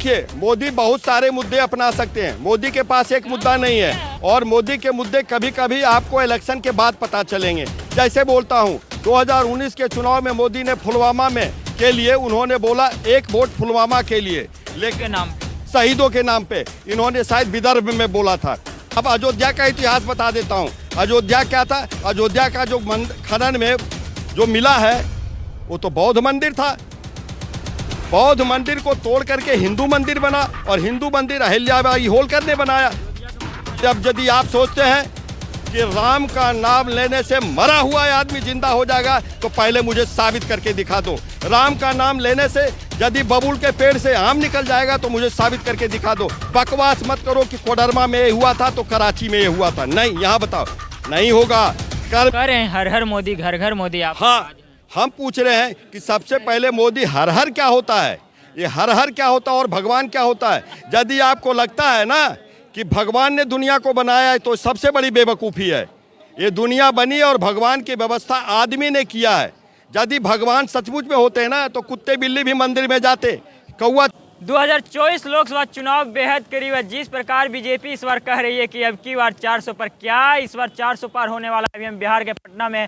देखिए, मोदी बहुत सारे मुद्दे अपना सकते हैं, मोदी के पास एक मुद्दा नहीं है और मोदी के मुद्दे कभी कभी आपको इलेक्शन के बाद पता चलेंगे। जैसे बोलता हूं, 2019 के चुनाव में मोदी ने पुलवामा में के लिए उन्होंने बोला एक वोट पुलवामा के लिए, लेकिन नाम शहीदों के नाम पे इन्होंने शायद विदर्भ में बोला था। अब अयोध्या का इतिहास बता देता हूँ। अयोध्या क्या था? अयोध्या का जो खनन में जो मिला है वो तो बौद्ध मंदिर था। बौद्ध मंदिर को तोड़ करके हिंदू मंदिर बना और हिंदू मंदिर अहिल्याबाई होलकर ने बनाया। जब यदि आप सोचते हैं कि राम का नाम लेने से मरा हुआ आदमी जिंदा हो जाएगा तो पहले मुझे साबित करके दिखा दो। राम का नाम लेने से यदि बबूल के पेड़ से आम निकल जाएगा तो मुझे साबित करके दिखा दो। बकवास मत करो कि कोडरमा में ये हुआ था तो कराची में ये हुआ था। नहीं, यहाँ बताओ, नहीं होगा। कर रहे हैं हर हर मोदी, घर घर मोदी। आप हाँ, हम पूछ रहे हैं कि सबसे पहले मोदी हर हर क्या होता है, ये हर हर क्या होता है और भगवान क्या होता है। यदि आपको लगता है ना कि भगवान ने दुनिया को बनाया है तो सबसे बड़ी बेवकूफ़ी है। ये दुनिया बनी और भगवान की व्यवस्था आदमी ने किया है। यदि भगवान सचमुच में होते हैं ना तो कुत्ते बिल्ली भी मंदिर में जाते। कौआ 2024 लोकसभा चुनाव बेहद करीब है। जिस प्रकार बीजेपी इस बार कह रही है कि अब की बार 400 पर, क्या इस बार 400 पार होने वाला है? अभी हम बिहार के पटना में,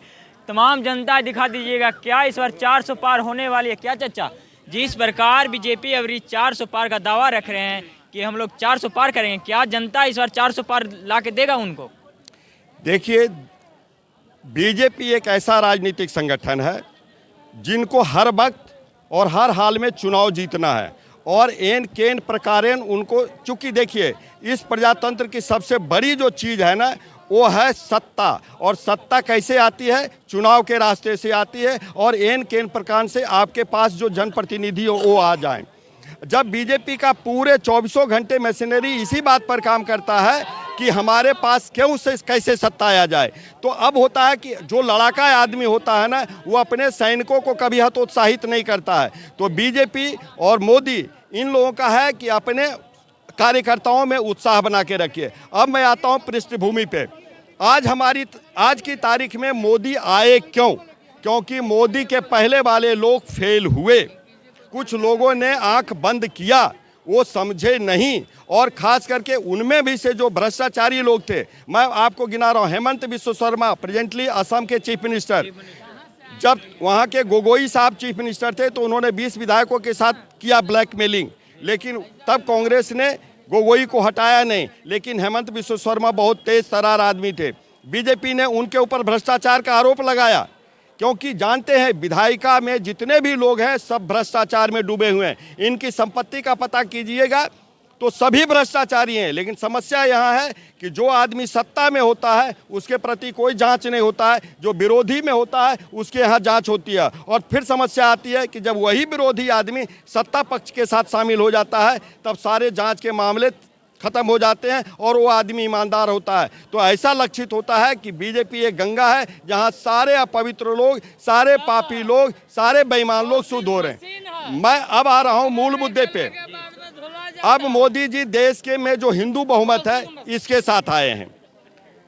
तमाम जनता दिखा दीजिएगा क्या इस बार 400 पार होने वाली है? क्या चर्चा? जिस प्रकार बीजेपी अभी 400 पार का दावा रख रहे हैं कि हम लोग 400 पार करेंगे, क्या जनता इस बार 400 पार ला के देगा उनको? देखिए, बीजेपी एक ऐसा राजनीतिक संगठन है जिनको हर वक्त और हर हाल में चुनाव जीतना है और एन केन प्रकारेण उनको, चूंकि देखिए इस प्रजातंत्र की सबसे बड़ी जो चीज़ है ना वो है सत्ता। और सत्ता कैसे आती है? चुनाव के रास्ते से आती है और एन केन प्रकार से आपके पास जो जनप्रतिनिधि हो वो आ जाएं। जब बीजेपी का पूरे 24 घंटे मशीनरी इसी बात पर काम करता है कि हमारे पास क्यों से कैसे सत्ता आ जाए, तो अब होता है कि जो लड़ाका आदमी होता है ना वो अपने सैनिकों को कभी हतोत्साहित नहीं करता है। तो बीजेपी और मोदी इन लोगों का है कि अपने कार्यकर्ताओं में उत्साह बना के रखिए। अब मैं आता हूं पृष्ठभूमि पे। आज की तारीख में मोदी आए क्यों? क्योंकि मोदी के पहले वाले लोग फेल हुए। कुछ लोगों ने आंख बंद किया, वो समझे नहीं, और खास करके उनमें भी से जो भ्रष्टाचारी लोग थे, मैं आपको गिना रहा हूँ। हेमंत बिश्व शर्मा प्रेजेंटली असम के चीफ मिनिस्टर, जब वहाँ के गोगोई साहब चीफ मिनिस्टर थे तो उन्होंने 20 विधायकों के साथ किया ब्लैकमेलिंग, लेकिन तब कांग्रेस ने गोगोई को हटाया नहीं। लेकिन हेमंत बिश्व शर्मा बहुत तेज तर्रार आदमी थे। बीजेपी ने उनके ऊपर भ्रष्टाचार का आरोप लगाया, क्योंकि जानते हैं विधायिका में जितने भी लोग हैं सब भ्रष्टाचार में डूबे हुए हैं। इनकी संपत्ति का पता कीजिएगा तो सभी भ्रष्टाचारी हैं। लेकिन समस्या यहाँ है कि जो आदमी सत्ता में होता है उसके प्रति कोई जांच नहीं होता है, जो विरोधी में होता है उसके यहाँ जांच होती है। और फिर समस्या आती है कि जब वही विरोधी आदमी सत्ता पक्ष के साथ शामिल हो जाता है तब सारे जांच के मामले खत्म हो जाते हैं और वो आदमी ईमानदार होता है। तो ऐसा लक्षित होता है कि बीजेपी एक गंगा है जहाँ सारे अपवित्र लोग, सारे पापी लोग, सारे बेईमान लोग शुद्ध हो रहे हैं। मैं अब आ रहा हूँ मूल मुद्दे पे। अब मोदी जी देश के में जो हिंदू बहुमत है इसके साथ आए हैं।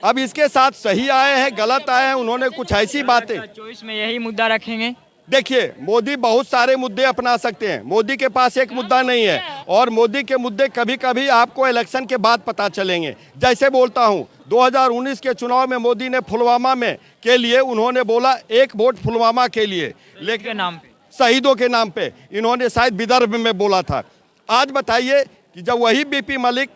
अब इसके साथ सही आए हैं, गलत आए हैं, उन्होंने कुछ ऐसी बातें 24 में यही मुद्दा रखेंगे। देखिए, मोदी बहुत सारे मुद्दे अपना सकते हैं, मोदी के पास एक मुद्दा नहीं है और मोदी के मुद्दे कभी कभी आपको इलेक्शन के बाद पता चलेंगे। जैसे बोलता हूं, 2019 के चुनाव में मोदी ने पुलवामा में के लिए उन्होंने बोला एक वोट पुलवामा के लिए, लेकिन नाम पे, शहीदों के नाम पे इन्होंने शायद विदर्भ में बोला था। आज बताइए कि जब वही बीपी मलिक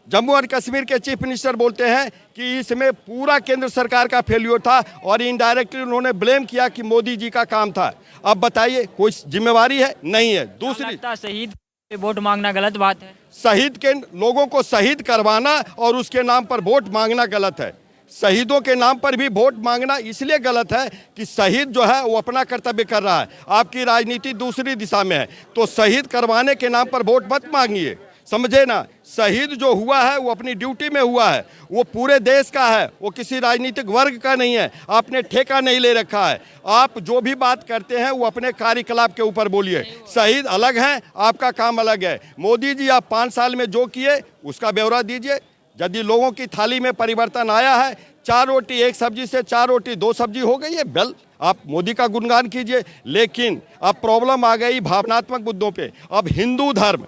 जम्मू और कश्मीर के चीफ मिनिस्टर बोलते हैं कि इसमें पूरा केंद्र सरकार का फेल्योर था और इनडायरेक्टली उन्होंने ब्लेम किया कि मोदी जी का काम था। अब बताइए कोई जिम्मेवारी है? नहीं है। दूसरी, शहीद वोट मांगना गलत बात है। शहीद के लोगों को शहीद करवाना और उसके नाम पर वोट मांगना गलत है। शहीदों के नाम पर भी वोट मांगना इसलिए गलत है कि शहीद जो है वो अपना कर्तव्य कर रहा है, आपकी राजनीति दूसरी दिशा में है। तो शहीद करवाने के नाम पर वोट मत मांगिए, समझे ना। शहीद जो हुआ है वो अपनी ड्यूटी में हुआ है, वो पूरे देश का है, वो किसी राजनीतिक वर्ग का नहीं है। आपने ठेका नहीं ले रखा है। आप जो भी बात करते हैं वो अपने कार्यकलाप के ऊपर बोलिए। शहीद अलग हैं, आपका काम अलग है। मोदी जी आप 5 साल में जो किए उसका ब्यौरा दीजिए। यदि लोगों की थाली में परिवर्तन आया है, 4 रोटी 1 सब्जी से 4 रोटी 2 सब्जी हो गई है, बेल आप मोदी का गुणगान कीजिए। लेकिन अब प्रॉब्लम आ गई भावनात्मक मुद्दों पे। अब हिंदू धर्म,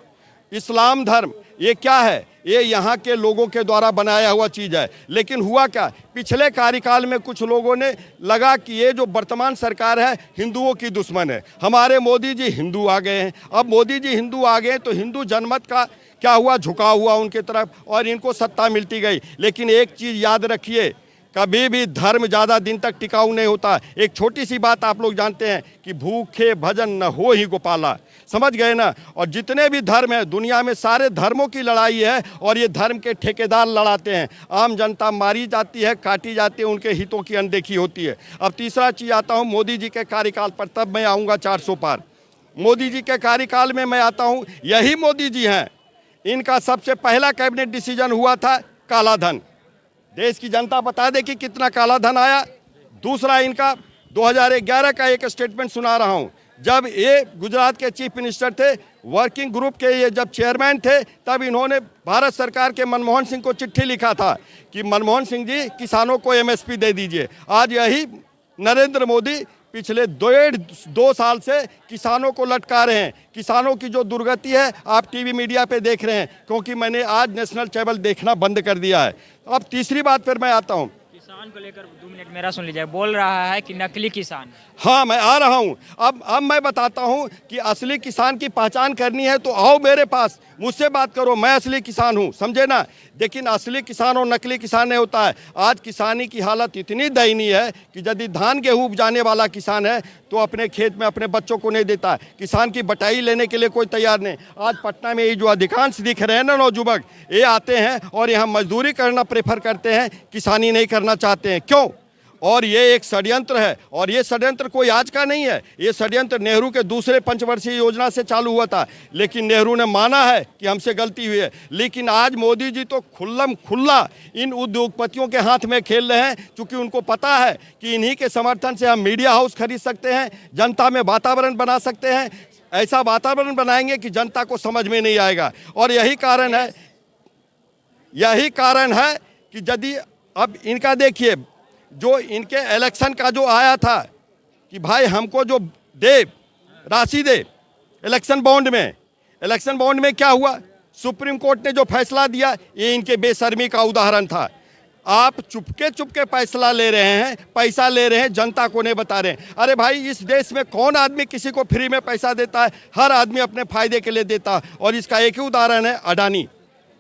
इस्लाम धर्म, ये क्या है? ये यहाँ के लोगों के द्वारा बनाया हुआ चीज़ है। लेकिन हुआ क्या, पिछले कार्यकाल में कुछ लोगों ने लगा कि ये जो वर्तमान सरकार है हिंदुओं की दुश्मन है, हमारे मोदी जी हिंदू आ गए हैं। अब मोदी जी हिंदू आ गए तो हिंदू जनमत का क्या हुआ, झुकाव हुआ उनके तरफ और इनको सत्ता मिलती गई। लेकिन एक चीज़ याद रखिए, कभी भी धर्म ज़्यादा दिन तक टिकाऊ नहीं होता। एक छोटी सी बात आप लोग जानते हैं कि भूखे भजन न हो ही गोपाला, समझ गए ना। और जितने भी धर्म हैं दुनिया में, सारे धर्मों की लड़ाई है और ये धर्म के ठेकेदार लड़ाते हैं। आम जनता मारी जाती है, काटी जाती है, उनके हितों की अनदेखी होती है। अब तीसरा चीज़ आता हूँ मोदी जी के कार्यकाल पर, तब मैं आऊँगा 400 पार। मोदी जी के कार्यकाल में मैं आता हूँ, यही मोदी जी हैं, इनका सबसे पहला कैबिनेट डिसीजन हुआ था काला धन। देश की जनता बता दे कि कितना काला धन आया। दूसरा, इनका 2011 का एक स्टेटमेंट सुना रहा हूं, जब ये गुजरात के चीफ मिनिस्टर थे, वर्किंग ग्रुप के ये जब चेयरमैन थे, तब इन्होंने भारत सरकार के मनमोहन सिंह को चिट्ठी लिखा था कि मनमोहन सिंह जी किसानों को एमएसपी दे दीजिए। आज यही नरेंद्र मोदी पिछले 2 साल से किसानों को लटका रहे हैं। किसानों की जो दुर्गति है आप टीवी मीडिया पे देख रहे हैं, क्योंकि मैंने आज नेशनल केबल देखना बंद कर दिया है। अब तीसरी बात फिर मैं आता हूँ, किसान को लेकर 2 मिनट मेरा सुन लीजिए। बोल रहा है कि नकली किसान। हाँ मैं आ रहा हूँ। अब मैं बताता हूँ कि असली किसान की पहचान करनी है तो आओ मेरे पास, मुझसे बात करो, मैं असली किसान हूँ, समझे ना। लेकिन असली किसान और नकली किसान नहीं होता है। आज किसानी की हालत इतनी दयनीय है कि यदि धान गेहूँ उपजाने वाला किसान है तो अपने खेत में अपने बच्चों को नहीं देता है। किसान की बटाई लेने के लिए कोई तैयार नहीं। आज पटना में ये जो अधिकांश दिख रहे हैं ना नौजुवक, ये आते हैं और यहाँ मजदूरी करना प्रेफर करते हैं, किसानी नहीं करना चाहते हैं। क्यों? और ये एक षड्यंत्र है, और ये षड्यंत्र कोई आज का नहीं है। ये षड्यंत्र नेहरू के दूसरे पंचवर्षीय योजना से चालू हुआ था, लेकिन नेहरू ने माना है कि हमसे गलती हुई है। लेकिन आज मोदी जी तो खुल्लम खुल्ला इन उद्योगपतियों के हाथ में खेल रहे हैं, क्योंकि उनको पता है कि इन्हीं के समर्थन से हम मीडिया हाउस खरीद सकते हैं, जनता में वातावरण बना सकते हैं। ऐसा वातावरण बनाएंगे कि जनता को समझ में नहीं आएगा। और यही कारण है कि यदि अब इनका देखिए, जो इनके इलेक्शन का जो आया था कि भाई हमको जो दे राशि दे इलेक्शन बॉन्ड में क्या हुआ, सुप्रीम कोर्ट ने जो फैसला दिया, ये इनके बेशर्मी का उदाहरण था। आप चुपके फैसला ले रहे हैं, पैसा ले रहे हैं, जनता को नहीं बता रहे हैं। अरे भाई, इस देश में कौन आदमी किसी को फ्री में पैसा देता है? हर आदमी अपने फायदे के लिए देता है। और इसका एक ही उदाहरण है अडानी।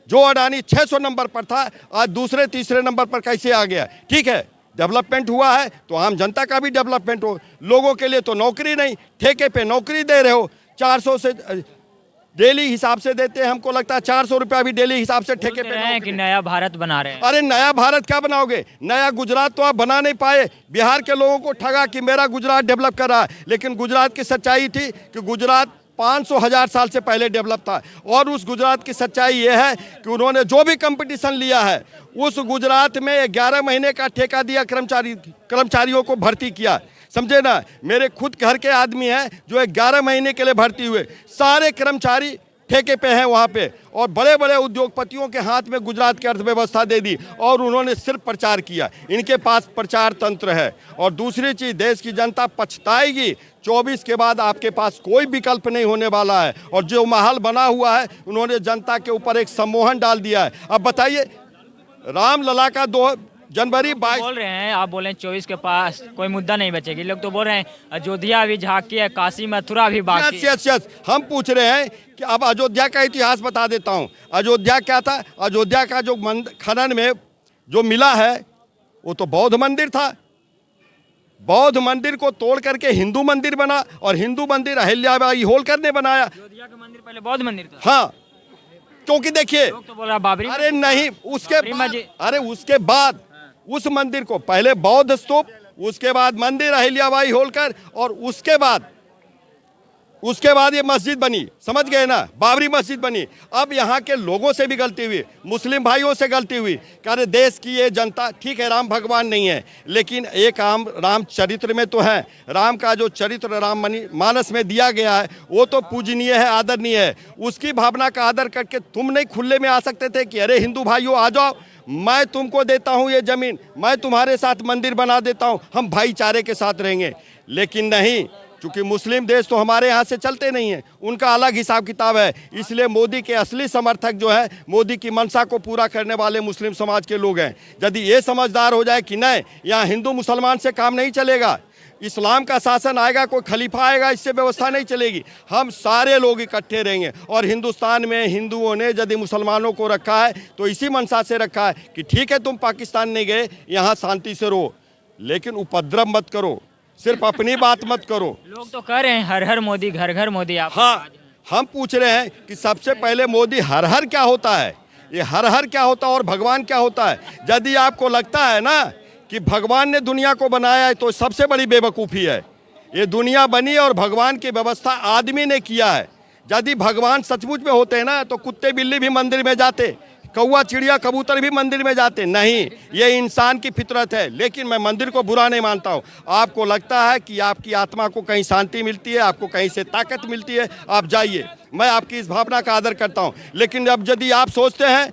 जो अडानी 600 नंबर पर था, आज दूसरे तीसरे नंबर पर कैसे आ गया? ठीक है, डेवलपमेंट हुआ है तो आम जनता का भी डेवलपमेंट हो। लोगों के लिए तो नौकरी नहीं, ठेके पे नौकरी दे रहे हो। 400 से डेली हिसाब से देते हैं, हमको लगता है 400 रुपया भी डेली हिसाब से ठेके पे हैं कि नया भारत बना रहे हैं। अरे नया भारत क्या बनाओगे? नया गुजरात तो आप बना नहीं पाए। बिहार के लोगों को ठगा कि मेरा गुजरात डेवलप कर रहा है, लेकिन गुजरात की सच्चाई थी कि गुजरात 500,000 साल से पहले डेवलप था। और उस गुजरात की सच्चाई ये है कि उन्होंने जो भी कंपटीशन लिया है, उस गुजरात में 11 महीने का ठेका दिया, कर्मचारियों को भर्ती किया, समझे ना। मेरे खुद घर के आदमी हैं जो 11 महीने के लिए भर्ती हुए, सारे कर्मचारी ठेके पे हैं वहाँ पे। और बड़े बड़े उद्योगपतियों के हाथ में गुजरात की अर्थव्यवस्था दे दी और उन्होंने सिर्फ प्रचार किया। इनके पास प्रचार तंत्र है। और दूसरी चीज़, देश की जनता पछताएगी। 24 के बाद आपके पास कोई विकल्प नहीं होने वाला है। और जो माहौल बना हुआ है, उन्होंने जनता के ऊपर एक सम्मोहन डाल दिया है। अब बताइए, रामलला का 2 जनवरी 22 बोल रहे हैं, आप बोल रहे हैं 24 के पास कोई मुद्दा नहीं बचेगी। लोग तो बोल रहे हैं अयोध्या भी झांकी है, काशी मथुरा भी बाकी है। यस, हम पूछ रहे हैं कि अब अयोध्या का इतिहास बता देता हूँ। अयोध्या क्या था? अयोध्या का जो खनन में जो मिला है वो तो बौद्ध मंदिर था। बौद्ध मंदिर को तोड़ करके हिंदू मंदिर बना, और हिंदू मंदिर अहिल्याबाई होलकर ने बनाया। अयोध्या का मंदिर पहले बौद्ध मंदिर था। हाँ, क्योंकि देखिए, लोग तो बोल रहा बाबरी। अरे नहीं, उसके बाद उस मंदिर को पहले बौद्ध स्तूप, उसके बाद मंदिर अहिल्याबाई होलकर, और उसके बाद ये मस्जिद बनी, समझ गए ना, बाबरी मस्जिद बनी। अब यहाँ के लोगों से भी गलती हुई, मुस्लिम भाइयों से गलती हुई। अरे देश की ये जनता, ठीक है राम भगवान नहीं है, लेकिन एक राम चरित्र में तो है। राम का जो चरित्र राममानस में दिया गया है वो तो पूजनीय है, आदरणीय है। उसकी भावना का आदर करके तुम नहीं खुले में आ सकते थे कि अरे हिंदू भाइयों आ जाओ, मैं तुमको देता हूँ ये ज़मीन, मैं तुम्हारे साथ मंदिर बना देता हूँ, हम भाईचारे के साथ रहेंगे। लेकिन नहीं, चूंकि मुस्लिम देश तो हमारे यहाँ से चलते नहीं हैं, उनका अलग हिसाब किताब है। इसलिए मोदी के असली समर्थक जो है, मोदी की मंशा को पूरा करने वाले मुस्लिम समाज के लोग हैं। यदि ये समझदार हो जाए कि नहीं, यहाँ हिंदू मुसलमान से काम नहीं चलेगा, इस्लाम का शासन आएगा, कोई खलीफा आएगा, इससे व्यवस्था नहीं चलेगी, हम सारे लोग इकट्ठे रहेंगे। और हिंदुस्तान में हिंदुओं ने यदि मुसलमानों को रखा है तो इसी मंशा से रखा है कि ठीक है तुम पाकिस्तान नहीं गए, यहाँ शांति से रहो, लेकिन उपद्रव मत करो, सिर्फ अपनी बात मत करो। लोग तो कह रहे हैं हर हर मोदी, घर घर मोदी। आप हाँ, हम पूछ रहे हैं कि सबसे पहले मोदी हर हर क्या होता है, ये हर हर क्या होता है और भगवान क्या होता है। यदि आपको लगता है ना कि भगवान ने दुनिया को बनाया है तो सबसे बड़ी बेवकूफ़ी है। ये दुनिया बनी और भगवान की व्यवस्था आदमी ने किया है। यदि भगवान सचमुच में होते ना तो कुत्ते बिल्ली भी मंदिर में जाते, कौवा चिड़िया कबूतर भी मंदिर में जाते। नहीं, ये इंसान की फितरत है। लेकिन मैं मंदिर को बुरा नहीं मानता हूँ। आपको लगता है कि आपकी आत्मा को कहीं शांति मिलती है, आपको कहीं से ताकत मिलती है, आप जाइए, मैं आपकी इस भावना का आदर करता हूँ। लेकिन अब यदि आप सोचते हैं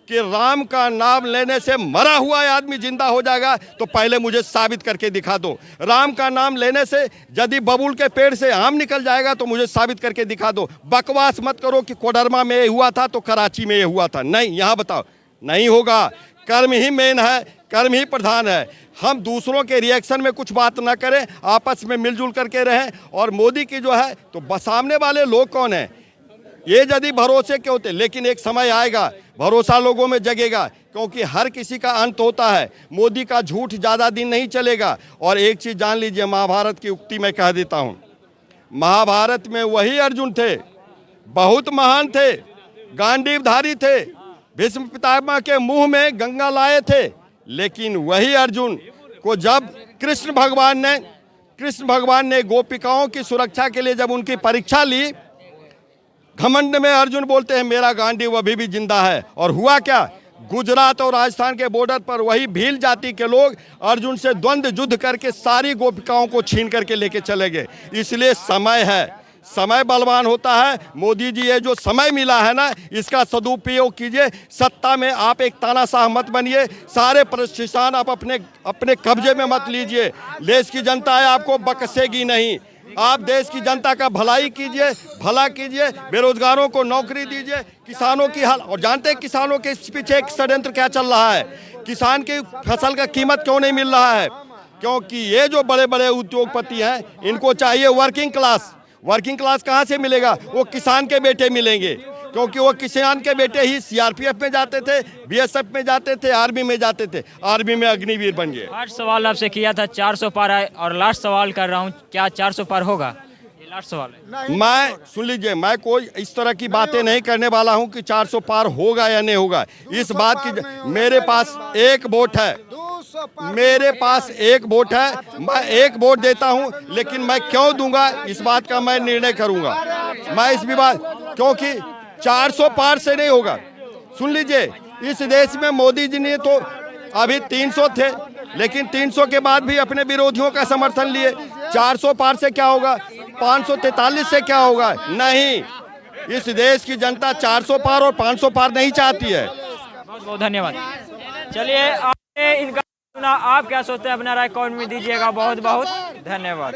कि राम का नाम लेने से मरा हुआ आदमी जिंदा हो जाएगा, तो पहले मुझे साबित करके दिखा दो। राम का नाम लेने से यदि बबूल के पेड़ से आम निकल जाएगा तो मुझे साबित करके दिखा दो। बकवास मत करो कि कोडरमा में ये हुआ था तो कराची में ये हुआ था। नहीं, यहाँ बताओ, नहीं होगा। कर्म ही मेन है, कर्म ही प्रधान है। हम दूसरों के रिएक्शन में कुछ बात ना करें, आपस में मिलजुल करके रहें। और मोदी की जो है तो सामने वाले लोग कौन हैं, ये यदि भरोसे के होते, लेकिन एक समय आएगा भरोसा लोगों में जगेगा, क्योंकि हर किसी का अंत होता है। मोदी का झूठ ज़्यादा दिन नहीं चलेगा। और एक चीज़ जान लीजिए, महाभारत की उक्ति मैं कह देता हूँ, महाभारत में वही अर्जुन थे, बहुत महान थे, गांडीवधारी थे, भीष्म पितामह के मुंह में गंगा लाए थे। लेकिन वही अर्जुन को जब कृष्ण भगवान ने गोपिकाओं की सुरक्षा के लिए जब उनकी परीक्षा ली, घमंड में अर्जुन बोलते हैं मेरा गांडीव अभी भी जिंदा है। और हुआ क्या, गुजरात और राजस्थान के बॉर्डर पर वही भील जाति के लोग अर्जुन से द्वंद्व युद्ध करके सारी गोपिकाओं को छीन करके लेके चले गए। इसलिए समय है, समय बलवान होता है। मोदी जी, ये जो समय मिला है ना, इसका सदुपयोग कीजिए। सत्ता में आप एक तानाशाह मत बनिए, सारे प्रतिष्ठान आप अपने कब्जे में मत लीजिए। देश की जनता है, आपको बख्शेगी नहीं। आप देश की जनता का भलाई कीजिए, भला कीजिए, बेरोजगारों को नौकरी दीजिए, किसानों की हाल। और जानते हैं किसानों के पीछे एक षड्यंत्र क्या चल रहा है, किसान की फसल का कीमत क्यों नहीं मिल रहा है, क्योंकि ये जो बड़े बड़े उद्योगपति हैं, इनको चाहिए वर्किंग क्लास। वर्किंग क्लास कहाँ से मिलेगा, वो किसान के बेटे मिलेंगे, क्योंकि वो किसान के बेटे ही सीआरपीएफ में जाते थे, बीएसएफ में जाते थे, आर्मी में जाते थे, आर्मी में अग्निवीर बन गए। फर्स्ट सवाल आपसे किया था 400 पार आए, और लास्ट सवाल कर रहा हूँ, क्या 400 पार होगा? ये लास्ट सवाल है। मैं सुन लीजिए, मैं कोई इस तरह की बातें नहीं करने वाला हूं कि 400 पार होगा या नहीं होगा। इस बात की मेरे पास एक वोट है, मेरे पास एक वोट है, मैं एक वोट देता हूं। लेकिन मैं क्यों दूंगा, इस बात का मैं निर्णय करूंगा। मैं इस विवाद, क्योंकि 400 पार से नहीं होगा। सुन लीजिए, इस देश में मोदी जी ने तो अभी 300 थे, लेकिन 300 के बाद भी अपने विरोधियों का समर्थन लिए। 400 पार से क्या होगा, 543 से क्या होगा? नहीं, इस देश की जनता 400 पार और 500 पार नहीं चाहती है। बहुत बहुत धन्यवाद। चलिए, आपने इनका सुना, आप क्या सोचते हैं अपना राय कमेंट में दीजिएगा। बहुत बहुत धन्यवाद।